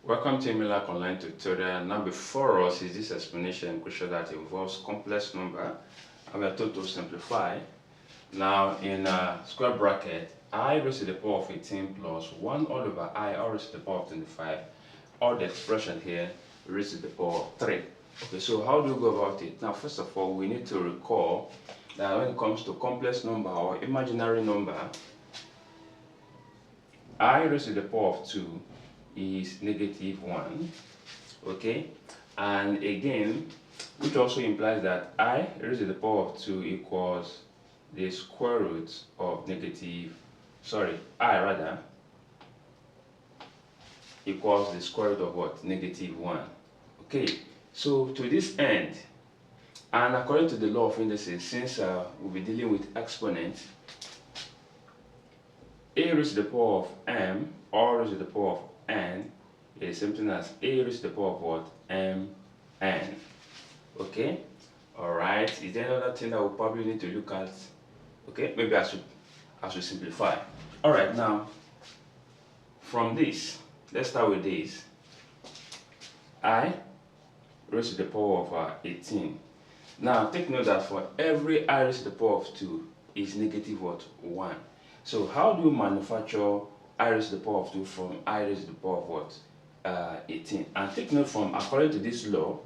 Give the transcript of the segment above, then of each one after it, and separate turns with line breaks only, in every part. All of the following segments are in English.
Welcome to Emilac Online Tutorial. Now before us is this explanation question that involves complex number and we are told to simplify. Now in a square bracket, I raised to the power of 18 plus 1 all over I raised to the power of 25, or the expression here raised to the power of 3. Okay, so how do we go about it? Now first of all, we need to recall that when it comes to complex number or imaginary number, I raised to the power of 2 is negative 1, okay, and again, which also implies that I raised to the power of 2 equals the square root of I rather equals the square root of what? Negative 1. Okay, so to this end, and according to the law of indices, since we'll be dealing with exponents, a raised to the power of m or raised to the power of n is something as a raised to the power of what? Mn. Okay, alright. Is there another thing that we'll probably need to look at? Okay, maybe I should simplify. Alright, now from this, let's start with this. I raised to the power of 18. Now take note that for every I raised to the power of 2 is negative what? 1. So how do you manufacture I raised to the power of 2 from I raised to the power of what? 18. And take note from, according to this law,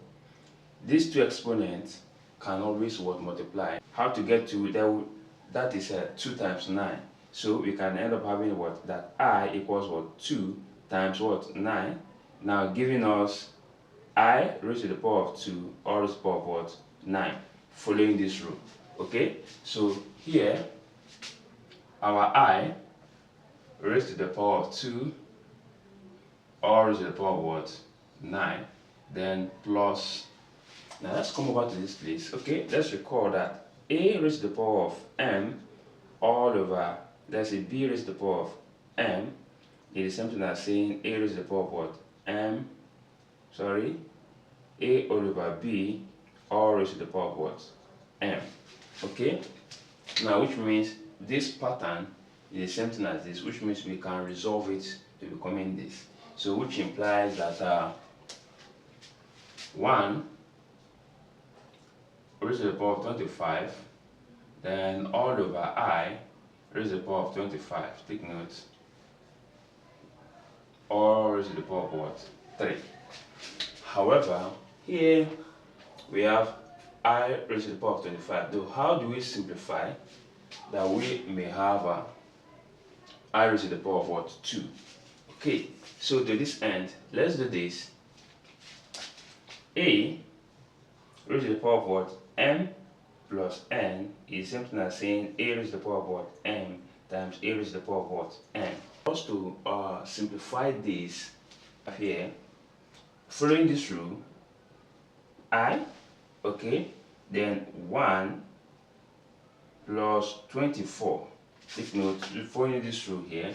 these two exponents can always what? Multiply. How to get to that is 2 times 9. So we can end up having what? That I equals what? 2 times what? 9. Now giving us I raised to the power of 2 or raised to the power of what? 9. Following this rule. Okay? So here, our I raised to the power of 2 or raised to the power of what? 9. Then plus, now let's come over to this place. Okay, let's recall that a raised to the power of m all over, let's say b raised to the power of m, it is something as saying a raised to the power of what? A all over b all raised to the power of what? M. Okay, now which means this pattern is the same thing as this, which means we can resolve it to becoming this. So which implies that 1 raised to the power of 25, then all over I raised to the power of 25, take note, or raised to the power of what? 3. However, here we have I raised to the power of 25. Though how do we simplify that we may have I raised to the power of what? 2. Okay, so to this end, let's do this. A raised to the power of what? M plus n is something as saying a raised to the power of what? M times a raised to the power of what? N. Just to simplify this here, following this rule, I, okay, then 1 plus 24. Take note, following this rule here.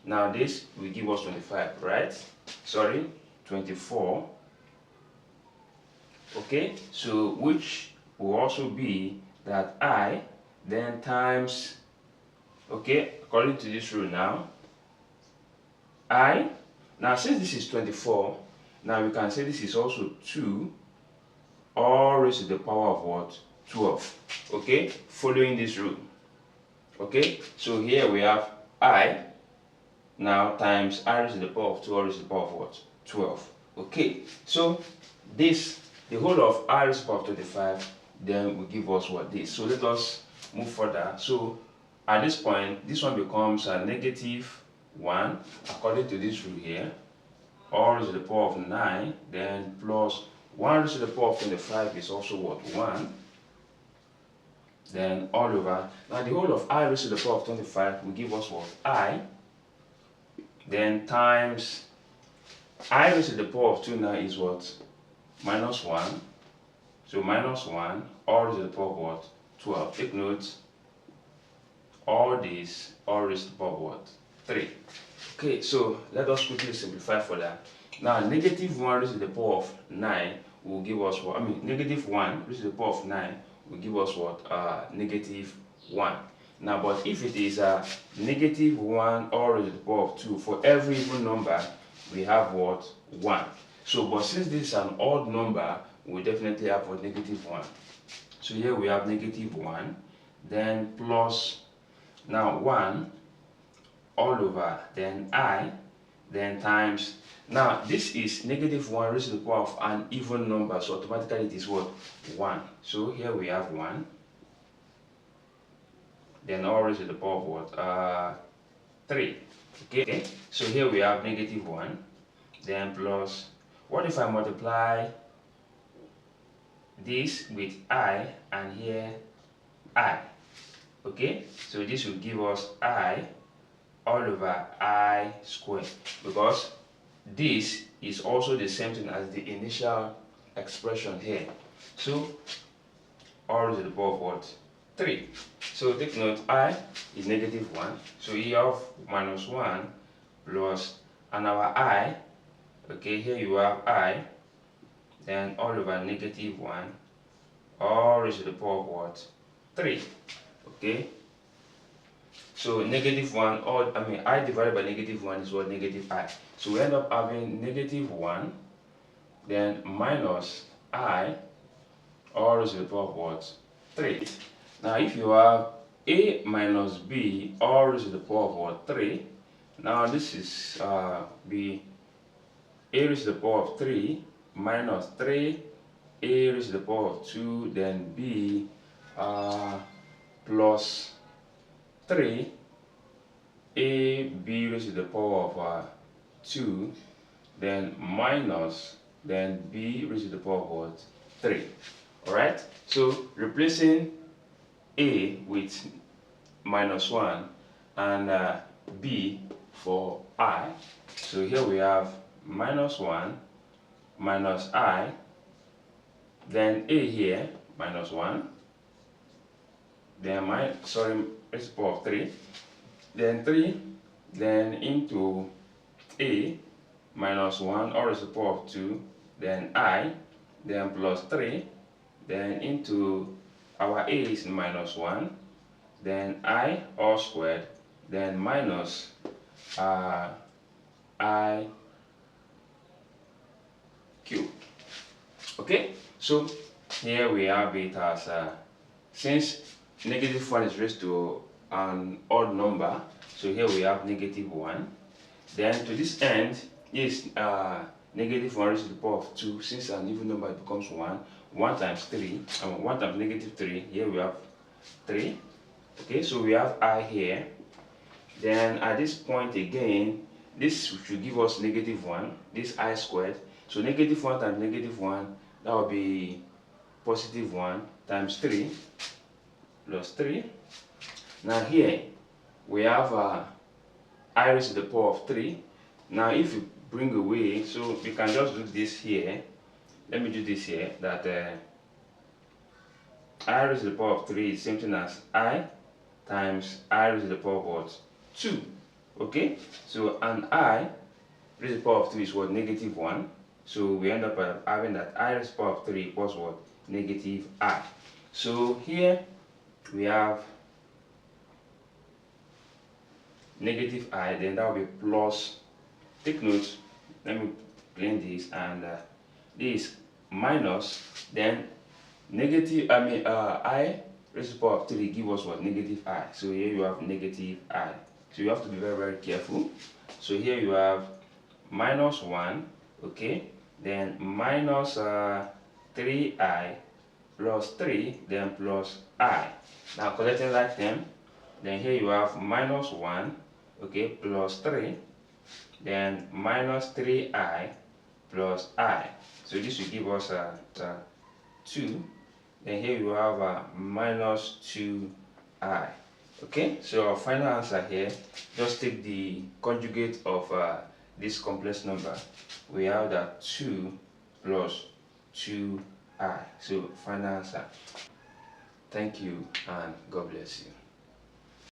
Now this will give us 25, right? Sorry, 24. Okay, so which will also be that I then times, okay, according to this rule now, I, now since this is 24, now we can say this is also 2 all raised to the power of what? 12. Okay, following this rule. Okay, so here we have I now times I raised to the power of 2 all raised to the power of what? 12. Okay, so this, the whole of I raised to the power of 25, then will give us what? This. So let us move further. So at this point, this one becomes a negative 1 according to this rule here, all raised to the power of 9, then plus 1 raised to the power of 25 is also what? 1. Then all over. Now the whole of I raised to the power of 25 will give us what? I. Then times I raised to the power of 2 now is what? Minus 1. So minus 1 all raised to the power of what? 12. Take note. All this all raised to the power of what? 3. Okay, so let us quickly simplify for that. Now negative 1 raised to the power of 9 will give us what? Negative 1 raised to the power of 9 will give us what? Negative 1. Now, but if it is a negative 1 all raised to the power of 2 for every even number, we have what? 1. So, but since this is an odd number, we definitely have what? Negative 1. So here we have negative 1, then plus, now 1 all over, then I, then times. Now this is negative 1 raised to the power of an even number, so automatically it is what? 1. So here we have 1, then all raised to the power of what? 3. Okay, so here we have negative 1, then plus, what if I multiply this with I and here I? Okay, so this will give us I all over I squared, because this is also the same thing as the initial expression here. So all to the power of what? 3. So take note, I is negative 1. So you have minus 1 plus, and our I, okay, here you have I, then all over negative 1, all raised to the power of what? 3. Okay. So negative 1, or I divided by negative 1 is what? Negative I. So we end up having negative 1, then minus I, all raised to the power of what? 3. Now if you have A minus B, all raised to the power of what? 3. Now this is B, A raised to the power of 3 minus 3, A raised to the power of 2, then B plus 3, A, B raised to the power of 2, then minus, then B raised to the power of what? 3. Alright, so replacing A with minus 1 and B for I. So here we have minus 1 minus I, then A here minus 1, then raised to the power of 3, then 3, then into A minus 1 all raised to the power of 2, then I, then plus 3, then into our A is minus 1, then I all squared, then minus I cubed. Okay, so here we have it as since negative 1 is raised to an odd number, so here we have negative 1. Then to this end is negative 1 raised to the power of 2. Since an even number, it becomes 1. 1 times 3, 1 times negative 3, here we have 3. Okay, so we have I here. Then at this point again, this should give us negative 1, this I squared. So negative 1 times negative 1, that will be positive 1 times 3 plus 3. Now here we have I raised to the power of 3. Now if you bring away, so we can just do this here. Let me do this here, that I raised to the power of 3 is same thing as I times I raised to the power of what? 2. Okay, so and I raised to the power of 3 is what? Negative 1. So we end up having that I raised to the power of 3 equals what? Negative I. So here we have negative I, then that will be plus, take note, let me plane this, and this minus, then negative, I raised to the power of 3 give us what? Negative I. So here you have negative I. So you have to be very, very careful. So here you have minus 1, okay, then minus 3I plus 3, then plus I. Now collecting like them, then here you have minus 1, okay, plus 3, then minus 3I plus I. So this will give us 2. Then here you have minus 2I. Okay, so our final answer here, just take the conjugate of this complex number. We have that 2 plus 2I. So final answer. Thank you and God bless you.